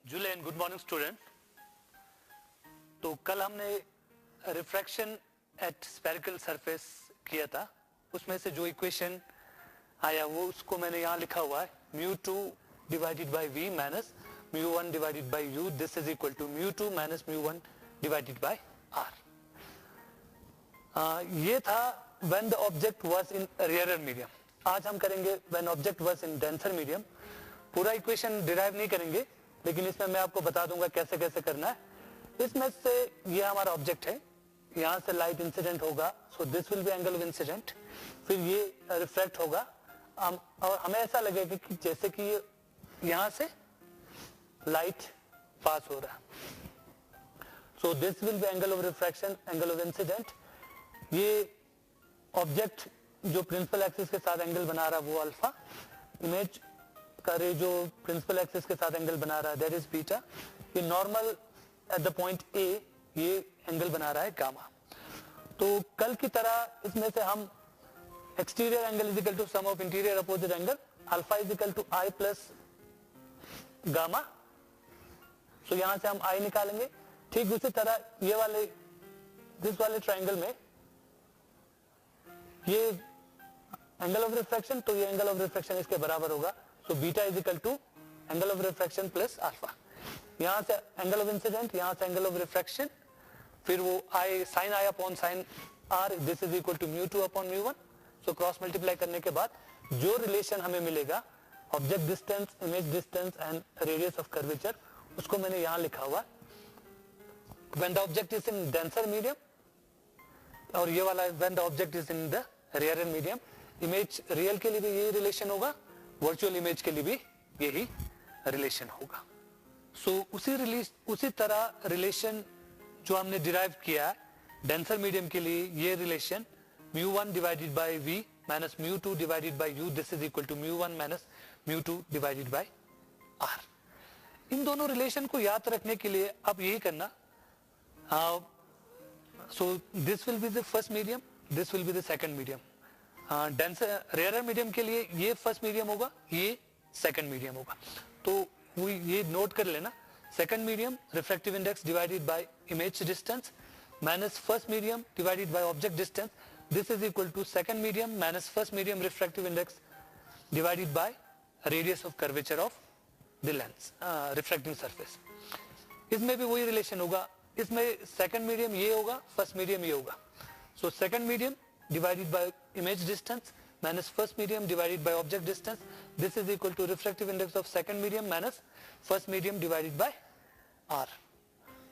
Julian, good morning student. तो कल हमने रिफ्रैक्शन एट स्फेरिकल सरफेस किया था, उसमें से जो इक्वेशन आया वो उसको मैंने यहाँ लिखा हुआ है, μ2 divided by v minus μ1 divided by u, this is equal to μ2 minus μ1 divided by r। ये था when the object was in rarer medium. आज हम करेंगे when object was in denser medium. पूरा इक्वेशन डिराइव नहीं करेंगे, लेकिन इसमें मैं आपको बता दूंगा कैसे कैसे करना है। इसमें से ये हमारा ऑब्जेक्ट है, यहाँ से लाइट इंसिडेंट होगा, so this will be angle of incident. फिर ये रिफ्लेक्ट होगा और हमें ऐसा लगेगा कि जैसे कि यहाँ से लाइट पास हो रहा है। So this will be angle of refraction, angle of incident. ये ऑब्जेक्ट जो प्रिंसिपल एक्सिस के साथ एंगल बना रहा है वो अल्फा, इमेज का रे जो प्रिंसिपल एक्सिस के साथ एंगल बना रहा है दैट इज बीटा। ये normal at the point A ये एंगल बना रहा है गामा। तो कल की तरह इसमें से हम exterior angle is equal to sum of interior opposite angle, alpha is equal to I plus gamma. So यहां से हम आई निकालेंगे। ठीक उसी तरह ये वाले दिस वाले ट्रायंगल में ये एंगल ऑफ रिफ्रैक्शन, तो ये एंगल ऑफ रिफ्रैक्शन इसके बराबर होगा। So beta is equal to angle of refraction plus alpha. यहां से एंगल ऑफ इंसिडेंट, यहां से एंगल ऑफ रिफ्रैक्शन, फिर वो I sine I upon sine R, this is equal to mu 2 upon mu 1। So cross multiply करने के बाद जो रिलेशन हमें मिलेगा object distance, image distance and radius of curvature, उसको मैंने यहां लिखा हुआ। When the object is in denser medium, और ये वाला when the object is in the rarer medium. Image real के लिए भी यही रिलेशन होगा, वर्चुअल इमेज के लिए भी यही रिलेशन होगा। सो उसी तरह रिलेशन जो हमने डिराइव किया है डेंसर मीडियम के लिए, ये relation μ1 divided by v minus μ2 divided by u, this is equal to μ1 minus μ2 divided by r। इन दोनों रिलेशन को याद रखने के लिए अब यही करना, so this will be the first medium, this will be the second medium. Denser rarer medium के लिए ये फर्स्ट मीडियम होगा, ये सेकंड मीडियम होगा। तो वो ये नोट कर लेना, second medium refractive index divided by image distance minus first medium divided by object distance, this is equal to second medium minus first medium refractive index divided by radius of curvature of the lens refracting surface. इसमें भी वही relation होगा, इसमें second medium ये होगा, first medium ये होगा। So second medium divided by image distance minus first medium divided by object distance, this is equal to refractive index of second medium minus first medium divided by r।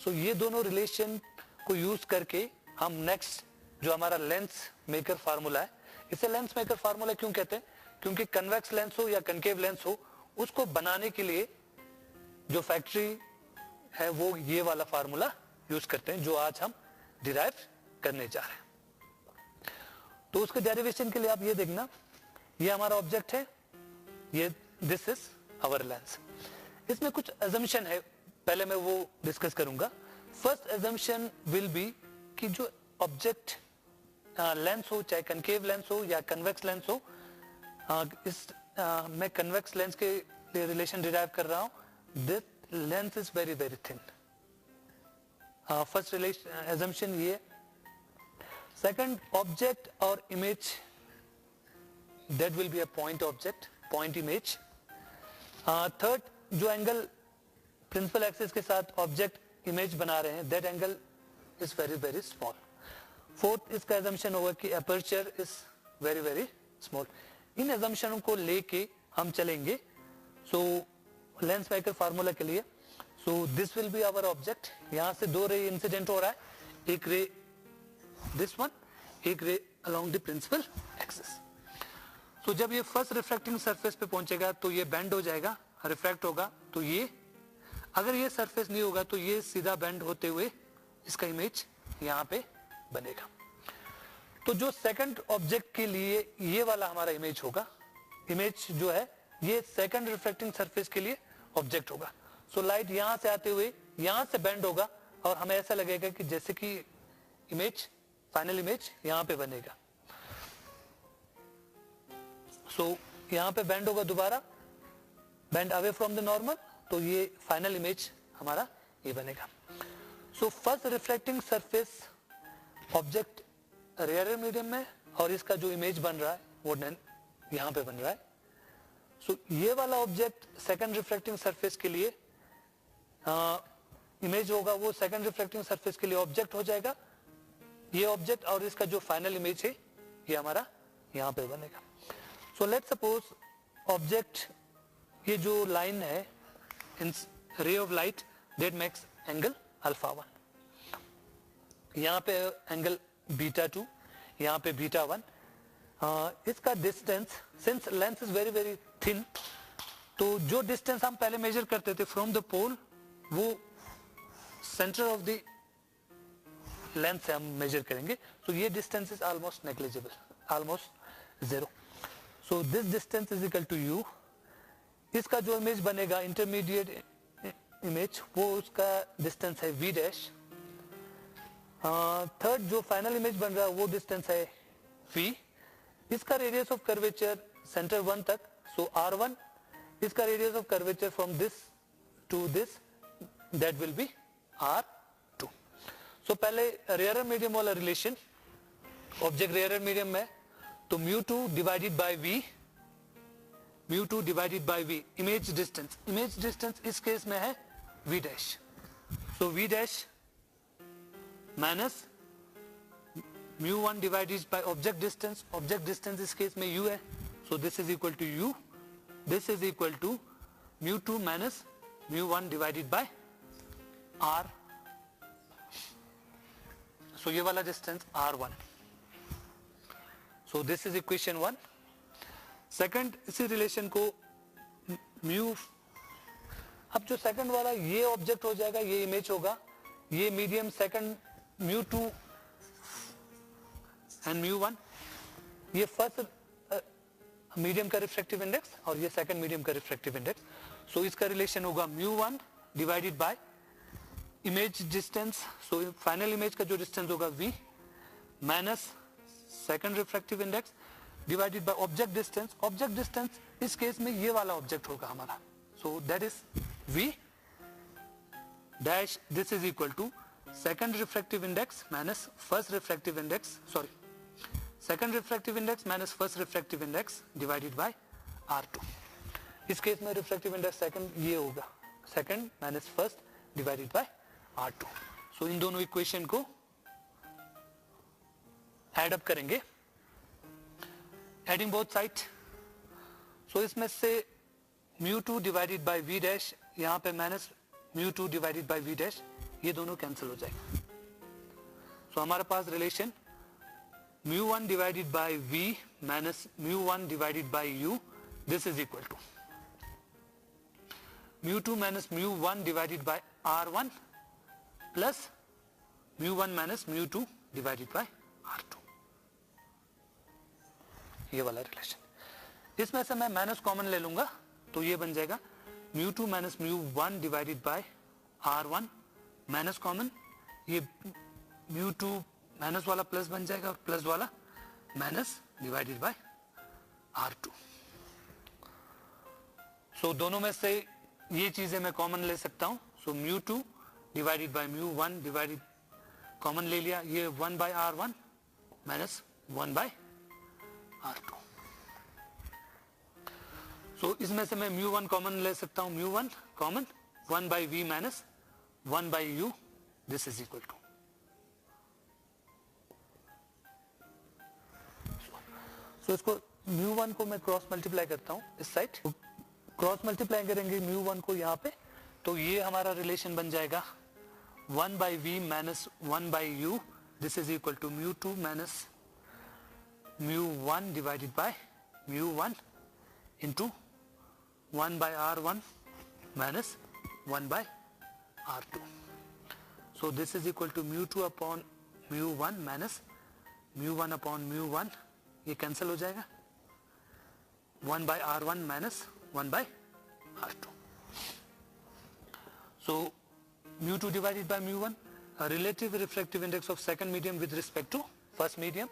so ये दोनों relation को use करके हम next जो हमारा lens maker formula है, इसे lens maker formula क्यों कहते हैं? क्योंकि कन्वेक्स लेंस हो या कनकेव लेंस हो, उसको बनाने के लिए जो फैक्ट्री है वो ये वाला फार्मूला यूज करते हैं, जो आज हम डिराइव करने जा रहे हैं। तो उसके डेरिवेशन के लिए आप ये देखना, ये हमारा ऑब्जेक्ट है, ये दिस इज आवर लेंस। इसमें कुछ अजम्पशन है, पहले मैं वो डिस्कस करूंगा। फर्स्ट अजम्पशन विल बी कि जो ऑब्जेक्ट लेंस हो, चाहे कनकेव लेंस हो या कन्वेक्स लेंस हो, मैं कन्वेक्स लेंस के लिए रिलेशन डिराइव कर रहा हूं, this lens is very very thin. First relation assumption ये। Second, object or image that will be a point object, point image. Third, जो एंगल प्रिंसिपल एक्सिस के साथ ऑब्जेक्ट इमेज बना रहे हैं, that angle is very very small. Fourth, इसका assumption होगा कि aperture is very very small. In assumption को लेके हम चलेंगे। So लेंस मेकर फार्मूला के लिए, so this will be our object। यहाँ से दो रे इंसिडेंट हो रहा है, एक रे this one, एक रे along the principal axis। so जब ये फर्स्ट रिफ्रैक्टिंग सरफेस पे पहुंचेगा तो ये बेंड हो जाएगा, रिफ्रैक्ट होगा, तो ये अगर ये सरफेस नहीं होगा तो ये सीधा बेंड होते हुए इसका इमेज यहाँ पे बनेगा। तो जो सेकंड ऑब्जेक्ट के लिए ये वाला हमारा इमेज होगा, इमेज जो है ये सेकंड रिफ्रैक्टिंग सरफेस के लिए ऑब्जेक्ट होगा। सो लाइट यहाँ से आते हुए यहाँ से बेंड होगा और हमें ऐसा लगेगा कि जैसे कि इमेज, फाइनल इमेज यहां पे बनेगा। सो यहां पे बेंड होगा दोबारा, bend away from the normal, तो ये फाइनल इमेज हमारा ये बनेगा। So first reflecting surface object rare medium में और इसका जो इमेज बन रहा है वो यहाँ पे बन रहा है। सो ये वाला ऑब्जेक्ट सेकंड रिफ्लेक्टिंग सरफेस के लिए इमेज होगा, वो सेकंड रिफ्लेक्टिंग सरफेस के लिए ऑब्जेक्ट हो जाएगा। ये ऑब्जेक्ट और इसका जो फाइनल इमेज है ये हमारा यहाँ पे बनेगा। सो लेट्स सपोज ऑब्जेक्ट, ये जो लाइन है in ray of light that makes angle alpha 1, यहाँ पे एंगल बीटा 2, यहाँ पे बीटा 1। इसका distance, since length is very very thin, तो जो डिस्टेंस हम पहले मेजर करते थे फ्रॉम द पोल, वो सेंटर ऑफ द लेंथ से हम मेजर करेंगे। सो ये distance is almost negligible, almost zero. So this distance is equal to u. इसका जो इमेज बनेगा इंटरमीडिएट इमेज, वो उसका डिस्टेंस है v डैश। थर्ड जो फाइनल इमेज बन रहा है वो डिस्टेंस है v। इसका रेडियस ऑफ कर्वेचर सेंटर 1 तक, सो r1। इसका radius of curvature from this to this, that will be r2। So पहले रेयर मीडियम वाला रिलेशन, ऑब्जेक्ट रेयर मीडियम में, तो μ2 divided by v, μ2 divided by v, image distance. Image distance इस case में है v dash, so v dash minus μ1 divided by object distance. Object distance इस case में u है, so this is equal to u, this is equal to μ2 minus μ1 divided by r। सो ये वाला distance r1। So this is equation 1। Second, इसी relation को mu, अब जो second वाला ये ऑब्जेक्ट हो जाएगा, ये इमेज होगा, ये मीडियम सेकंड μ2 एंड μ1, ये फर्स्ट मीडियम का रिफ्रैक्टिव इंडेक्स और ये सेकंड मीडियम का रिफ्रैक्टिव इंडेक्स। सो इसका रिलेशन होगा μ1 divided by image distance, so final image का जो डिस्टेंस होगा v, minus second refractive index divided by object distance. Object distance इस केस में ये वाला ऑब्जेक्ट होगा हमारा, so that is v dash, this is equal to second refractive index minus first refractive index, sorry second refractive index minus first refractive index divided by r2। इस case में refractive index second ये होगा, second minus first divided by r2। So इन दोनों equation को add up करेंगे, adding both side. So इसमें से μ2 डिवाइडेड बाय v डैश, यहाँ पे minus μ2 divided by v dash, ये दोनों कैंसिल हो जाएगा। सो हमारे पास relation μ1 divided by v minus μ1 divided by u, this is equal to μ2 minus μ1 divided by r1 plus μ1 minus μ2 divided by r2, ये वाला रिलेशन। इसमें से मैं माइनस कॉमन ले लूंगा, तो ये बन जाएगा μ2 minus μ1 divided by r1, minus common, ये μ2 माइनस वाला प्लस बन जाएगा और प्लस वाला माइनस डिवाइडेड बाय r2। सो दोनों में से ये चीजें मैं कॉमन ले सकता हूं, सो μ2 डिवाइडेड बाय μ1 डिवाइडेड कॉमन ले लिया, ये 1 by r1 minus 1 by r2। सो इसमें से मैं μ1 कॉमन ले सकता हूं, μ1 common, 1 by v minus 1 by u, this is equal to. So इसको μ1 को मैं क्रॉस मल्टीप्लाई करता हूं इस साइड, क्रॉस मल्टीप्लाई करेंगे μ1 को यहाँ पे, तो ये हमारा रिलेशन बन जाएगा 1 by v minus 1 by u, this is equal to μ2 minus μ1 divided by μ1 into 1 by r1 minus 1 by r2। So this is equal to μ2 upon μ1 minus μ1 upon μ1, ये कैंसिल हो जाएगा, 1 by r1 minus 1 by r2। So μ2 divided by μ1, relative refractive index of second medium with respect to first medium,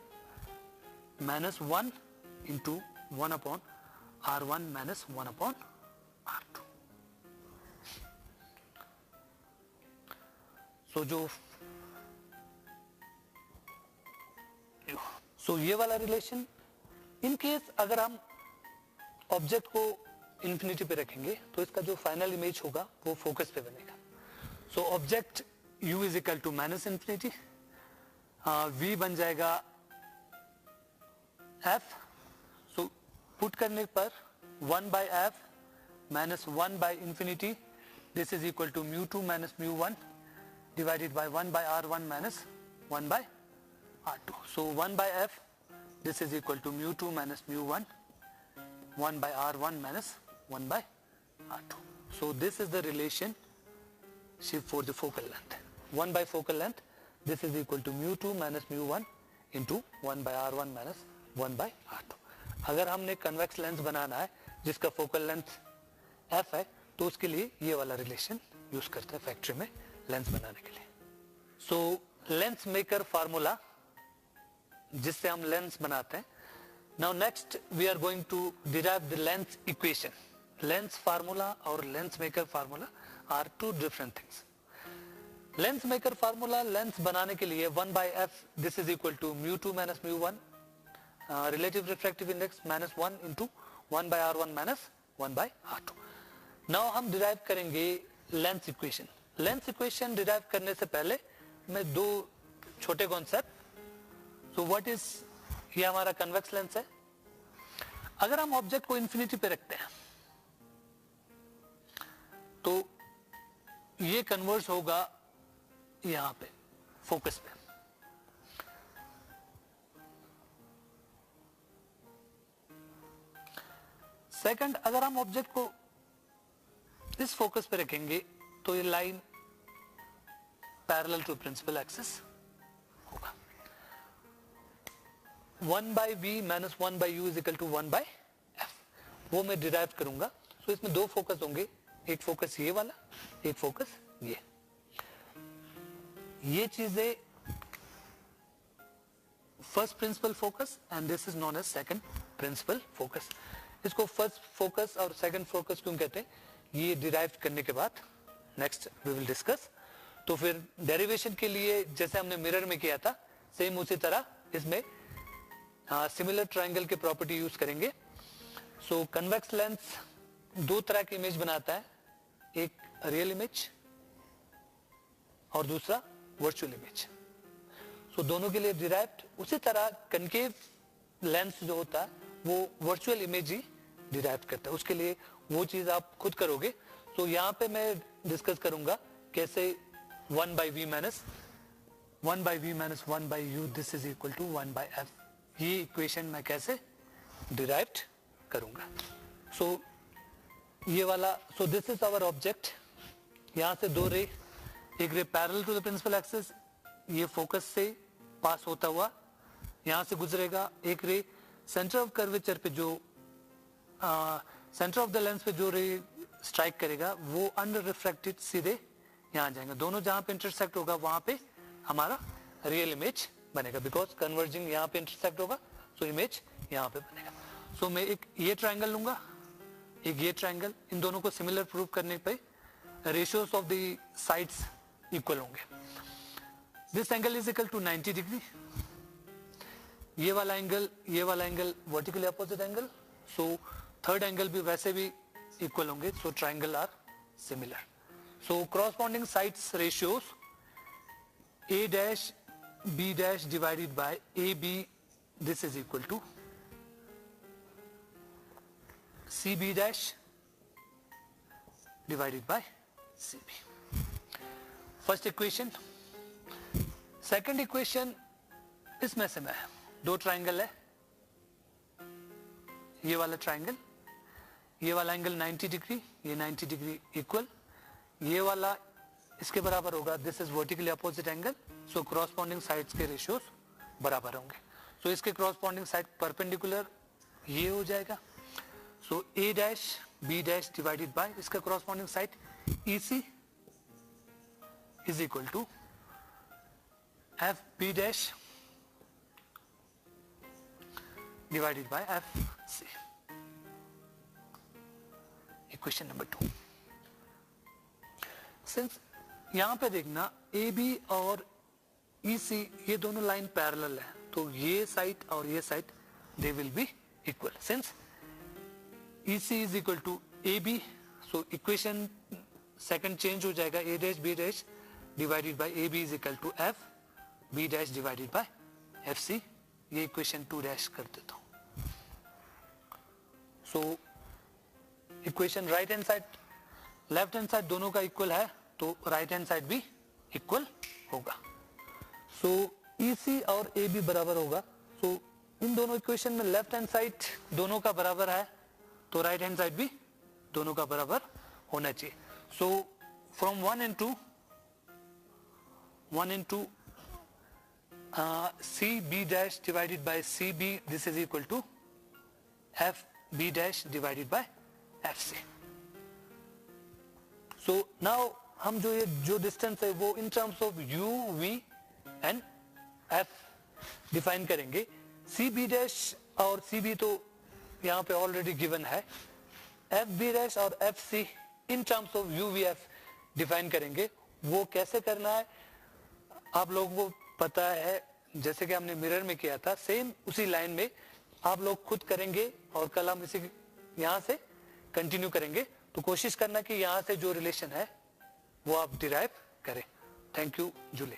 minus 1 into 1 upon r1 minus 1 upon r2. सो ये वाला relation, in case अगर हम object को infinity पे रखेंगे तो इसका जो फाइनल इमेज होगा वो फोकस पे बनेगा. So object u is equal to minus infinity, v बन जाएगा f. सो पुट करने पर 1 by f minus 1 by infinity, this is equal to mu 2 minus mu 1 divided by 1 by r1 minus 1 by r2. So 1 by f, this is equal to mu 2 minus mu 1 1 by r1 minus 1 by r2. So this is the relationship for the focal length. 1 by focal length, this is equal to mu 2 minus mu 1 into 1 by r1 minus 1 by r2. अगर हमने convex lens बनाना है जिसका focal length f है तो उसके लिए ये वाला रिलेशन यूज करते हैं फैक्ट्री में लेंस बनाने के लिए. सो लेंस मेकर फार्मूला जिससे हम लेंस बनाते हैं. Now next we are going to derive the lens equation. Lens formula और lens maker formula are two different things. Lens maker formula lens बनाने के लिए 1 by f, this is equal to mu 2 minus mu 1 relative refractive index minus 1 into 1 by r1 minus 1 by r2. Now हम derive करेंगे lens equation. Lens equation derive करने से पहले मैं दो छोटे कॉन्सेप्ट. सो व्हाट इज, ये हमारा कन्वेक्स लेंस है. अगर हम ऑब्जेक्ट को इन्फिनिटी पे रखते हैं तो ये कन्वर्ज होगा यहां पे फोकस पे. सेकंड, अगर हम ऑब्जेक्ट को इस फोकस पे रखेंगे तो ये line parallel to principal axis होगा. 1 by v minus 1 by u is equal to 1 by f, वो मैं डिराइव करूंगा. तो इसमें दो फोकस होंगे, एक फोकस ये वाला, एक फोकस ये चीजें first principal focus and this is known as second principal focus. इसको फर्स्ट फोकस और सेकंड फोकस क्यों कहते हैं ये डिराइव करने के बाद नेक्स्ट वी विल डिस्कस. तो फिर डेरिवेशन के लिए जैसे हमने मिरर में किया था सेम उसी तरह इसमें सिमिलर ट्रायंगल के प्रॉपर्टी यूज करेंगे. सो कन्वेक्स लेंस दो तरह की इमेज बनाता है, एक रियल इमेज और दूसरा वर्चुअल इमेज. सो दोनों के लिए डिराइव्ड उसी तरह कनकेव लेंस जो होता है वो वर्चुअल इमेज ही डिराइव करता है. उसके लिए वो चीज आप खुद करोगे. तो यहाँ पे मैं डिस्कस करूंगा कैसे 1 by v minus 1 by v minus 1 by u this is equal to 1 by f, ये इक्वेशन मैं कैसे डिराइव करूंगा. सो ये वाला, so this is our object. यहाँ से दो रे, एक ray parallel to the principal axis, ये फोकस से पास होता हुआ यहां से गुजरेगा. एक रे सेंटर ऑफ कर्वेचर पे जो सेंटर ऑफ द लेंस पे जो रे स्ट्राइक करेगा वो अनरिफ्रैक्टेड सीधे यहां जाएगा. दोनों जहां पे इंटरसेक्ट होगा वहां पे हमारा रियल इमेज बनेगा, बिकॉज कन्वर्जिंग यहां पे इंटरसेक्ट होगा सो इमेज यहां पे बनेगा. सो मैं एक ये ट्रायंगल लूंगा, एक ये ट्रायंगल, इन दोनों को सिमिलर प्रूव करने पे ratios of the sides equal होंगे. This angle is equal to 90 degree. ये वाला angle vertically opposite angle. So third angle भी वैसे भी इक्वल होंगे. So triangle are similar. So corresponding sides ratios a dash b dash divided by ab, this is equal to cb dash divided by cb. First equation. Second equation, इसमें से मैं दो triangle है, ये वाला ट्रायंगल, ये वाला एंगल 90 डिग्री, ये 90 डिग्री इक्वल, ये वाला इसके बराबर होगा. This is vertically opposite angle. So corresponding sides के रेशियोज बराबर होंगे. सो इसके क्रॉसपॉन्डिंग साइड परपेंडिकुलर ये हो जाएगा. So A dash B dash divided by इसका corresponding side EC is equal to FB dash divided by FC. Equation number 2. Since यहाँ पे देखना ए बी और ई सी ये दोनों लाइन पैरेलल है, तो ये साइड और ये side they will be equal since E C is equal to A B, so equation second change हो जाएगा, A dash B dash divided by A B is equal to F B dash divided by F C, ये equation 2 dash कर देता हूं। So equation right hand side left hand side दोनों का equal है, तो राइट हैंड साइड भी equal होगा। सो ई सी और ए बी बराबर होगा, सो इन दोनों इक्वेशन में लेफ्ट हैंड साइड दोनों का बराबर है, तो राइट हैंड साइड भी दोनों का बराबर होना चाहिए। So from 1 into C B dash divided by C B, this is equal to F B dash divided by F C. So now हम जो डिस्टेंस है वो in terms of U V and F define करेंगे। C B dash और C B तो यहाँ पे already given है, एफ बी डैश और F C in terms of U V F define करेंगे। वो कैसे करना है आप लोगों को पता है, जैसे कि हमने मिरर में किया था, सेम उसी लाइन में आप लोग खुद करेंगे और कल हम इसी यहाँ से कंटिन्यू करेंगे। तो कोशिश करना कि यहाँ से जो रिलेशन है वो आप डिराइव करें। Thank you July.